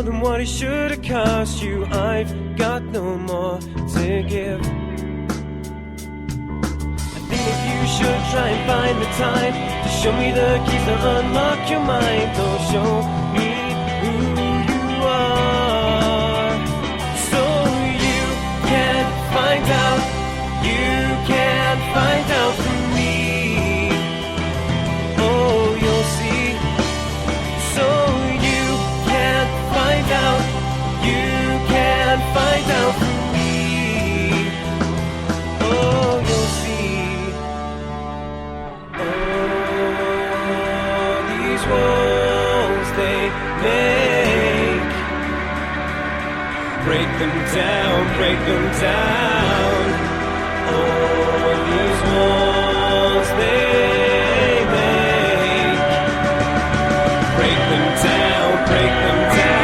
than what it should have cost you. I've got no more to give. I think that you should try and find the time to show me the keys to unlock your mind. Don't show me who you are, so you can find out. You can find out from me. Oh, you'll see. So you can find out. You can find out from me. Oh, you'll see. Oh, these walls they make. Break them down, break them down. Oh, these walls they make. Break them down, break them down.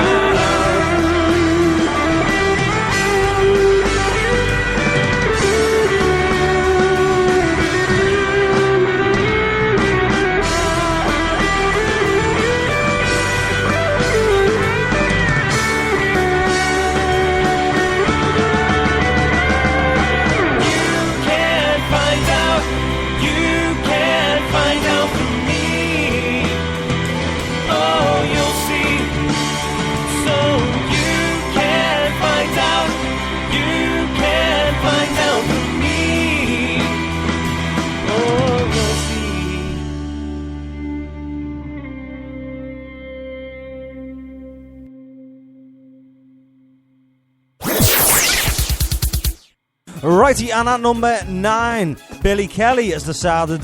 Righty, and at number 9, Billy Kelly has decided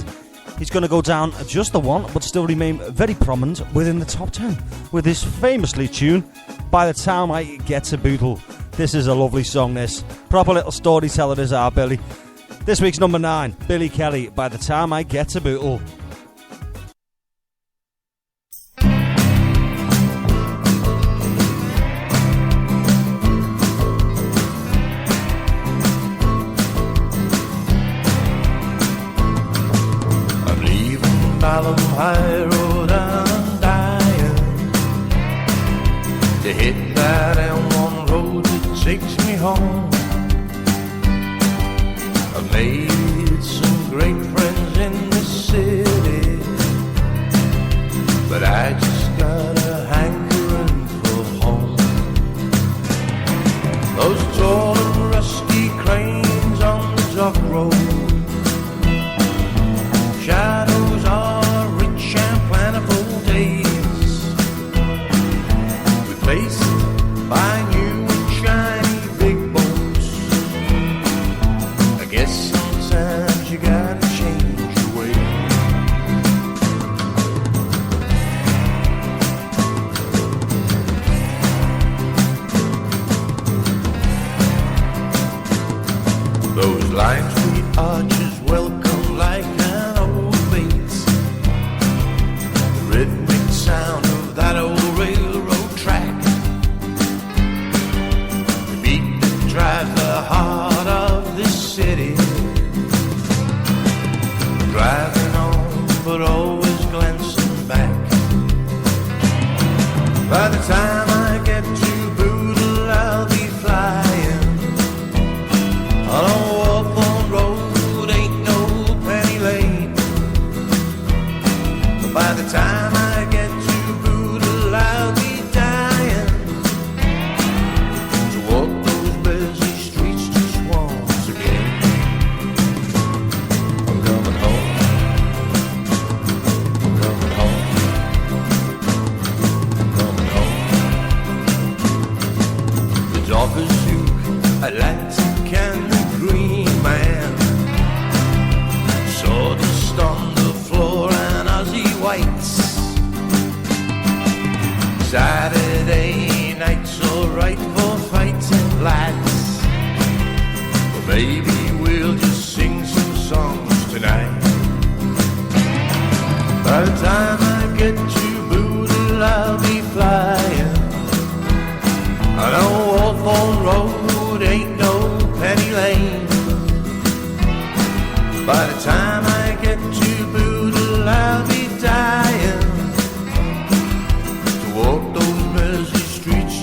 he's going to go down just the one, but still remain very prominent within the top 10 with this famously tune, By the Time I Get to Bootle. This is a lovely song, this. Proper little storyteller is our Billy. This week's number 9, Billy Kelly, By the Time I Get to Bootle. High road I'm dying to hit that M1 road that takes me home. I've made some great friends in the city, but I just got a hankering for home. Those tall and rusty cranes on the dock road, shadows are plentiful days, replaced by new and shiny big boats. I guess sometimes you gotta change your way. Those lime street arches welcome like an old bait. Rhythmic sound of that old railroad track, the beat that drives the heart of this city. Driving on, but always glancing back. By the time I get to Bootle, I'll be flying on a Hawthorne road, ain't no penny lane. But by the time I get to Bootle, I'll be dying to walk those busy streets just once again. I'm coming home, I'm coming home, I'm coming home. The Dockers Duke, Atlantic and the Green Man, sawdust on the floor and Aussie whites. Saturday night's alright for fighting lads, but maybe we'll just sing some songs tonight. By the time I get to Bootle, I'll be flying. I know Hawthorne Road ain't no penny lane. By the time I get to Bootle, I'll be dying to walk those busy streets.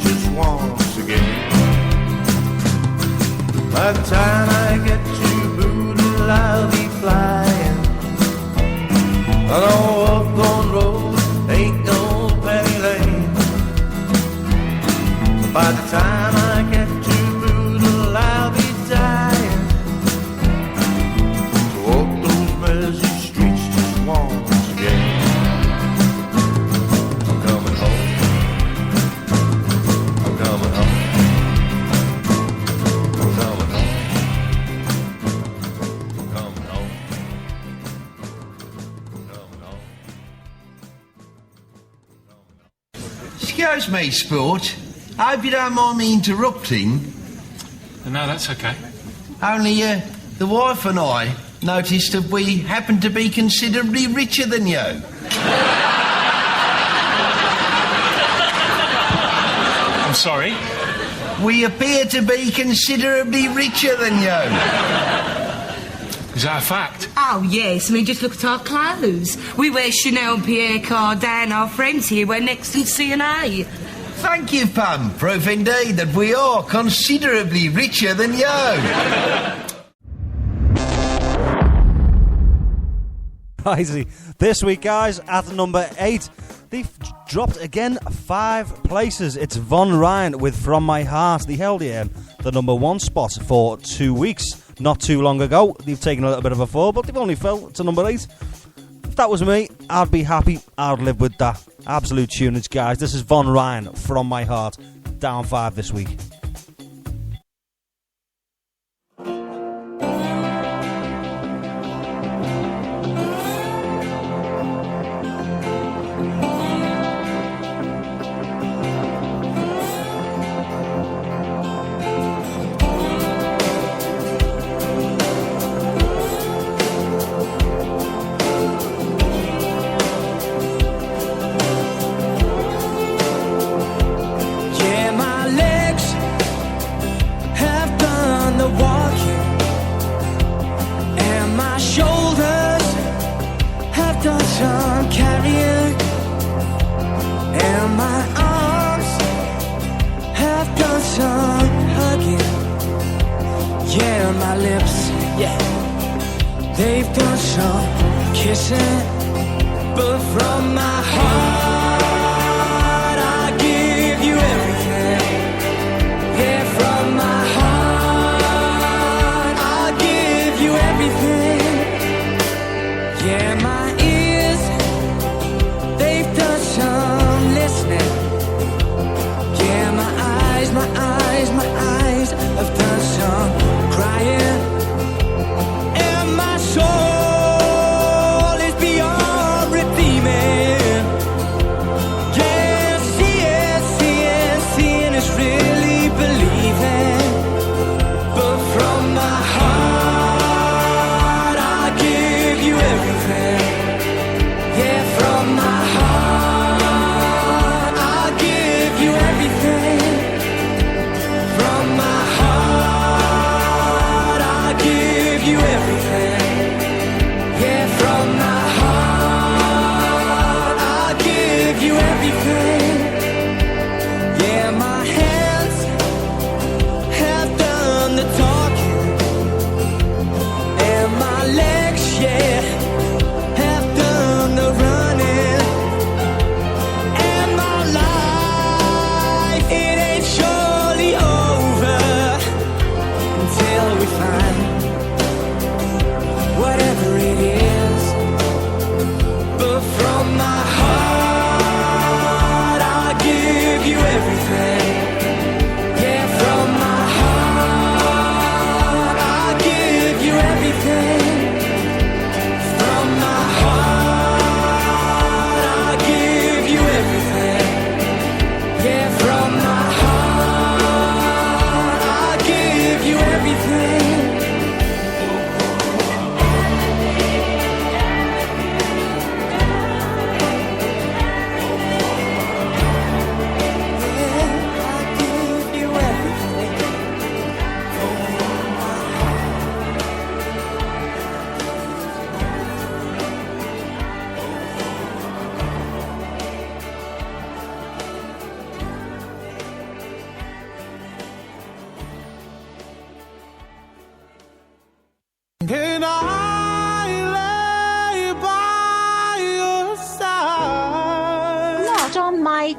Excuse me, Sport. I hope you don't mind me interrupting. No, that's okay. Only, the wife and I noticed that we happen to be considerably richer than you. I'm sorry? We appear to be considerably richer than you. Is that a fact? Oh, yes. I mean, just look at our clothes. We wear Chanel and Pierre Cardin. Our friends here wear Next and C&A. Thank you, Pam. Proof indeed that we are considerably richer than you. Crazy. This week, guys, at number 8, they've dropped again 5 places. It's Von Ryan with From My Heart. They held the number 1 spot for 2 weeks. Not too long ago. They've taken a little bit of a fall, but they've only fell to number 8. If that was me, I'd be happy. I'd live with that. Absolute tunage, guys. This is Von Ryan, From My Heart. Down 5 this week.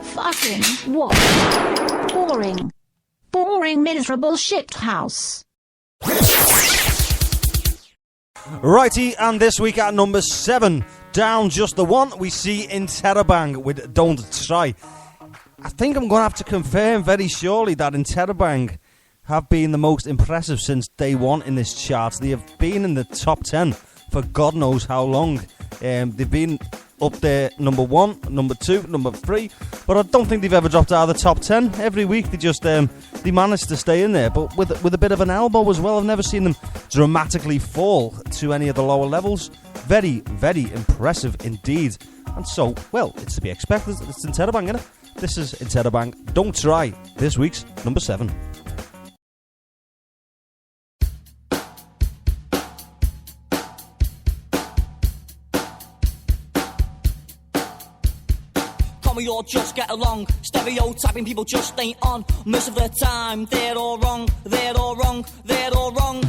Fucking what? Boring, miserable shit house. Righty, and this week at number 7, down just the 1, we see Interrobang with Don't Try. I think I'm going to have to confirm very surely that Interrobang have been the most impressive since day 1 in this chart. They have been in the top 10 for God knows how long. They've been up there, number 1, number 2, number 3, but I don't think they've ever dropped out of the top 10. Every week they just they manage to stay in there, but with a bit of an elbow as well. I've never seen them dramatically fall to any of the lower levels. Very, very impressive indeed. And so, well, it's to be expected. It's Interrobang, innit? This is Interrobang. Don't Try, this week's number 7. We all just get along. Stereotyping people just ain't on. Most of the time, they're all wrong, they're all wrong, they're all wrong.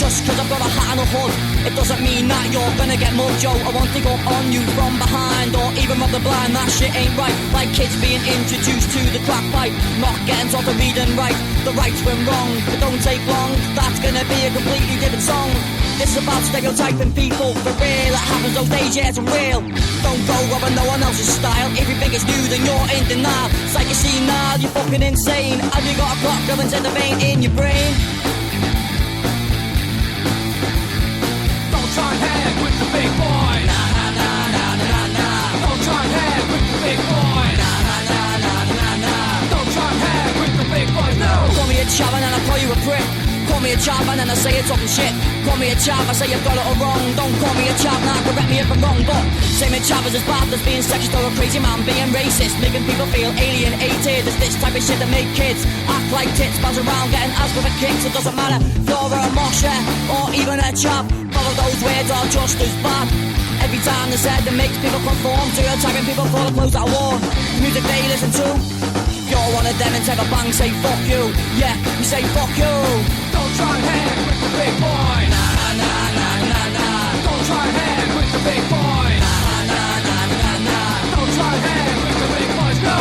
Just cause I've got a hat and a hood, it doesn't mean that you're gonna get mojo. I won't dig up on you from behind, or even rob the blind, that shit ain't right. Like kids being introduced to the crack pipe, not getting taught to read and write. The right's when wrong, but don't take long, that's gonna be a completely different song. This is about stereotyping people, for real, it happens those days, yeah, it's real. Don't go over no one else's style, if you think it's new then you're in denial. It's like you see now, you're fucking insane. Have you got a clock going to the vein in your brain? Don't try and hang with the big boy. Nah, nah, nah, nah, nah, nah. Don't try and hang with the big boy. Nah, nah, nah, nah, nah, nah. Don't try and hang with the big boy, no. Call me a chav and I call you a prick. Call me a chav and I say you're talking shit. Call me a chav, I say you've got it all wrong. Don't call me a chav, now correct me if I'm wrong. But saying a chav is as bad as being sexist or a crazy man being racist, making people feel alienated. It's this type of shit that make kids act like tits, bounce around getting asked for kicks. It doesn't matter if you're a mosher or even a chav, all of those words are just as bad. Every time they said that makes people conform to a type of people for the clothes that I wore. The music they listen to, you're one of them and take a bang, say fuck you. Yeah, you say fuck you. Don't try and hang with the big boy. Nah, nah, nah, nah, nah, nah. Don't try and hang with the big boy. Nah, nah, nah, nah, nah. Don't try and hang with the big boys, no.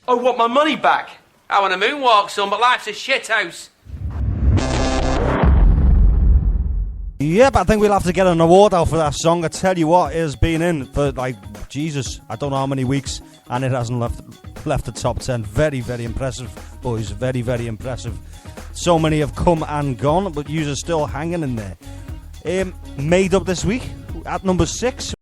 I want my money back. I want a moonwalk, son, but life's a shithouse. Yep, I think we'll have to get an award out for that song. I tell you what, it has been in for, like, Jesus, I don't know how many weeks, and it hasn't left the top 10. Very, very impressive, boys. Very, very impressive. So many have come and gone, but yous are still hanging in there. Made Up this week, at number 6.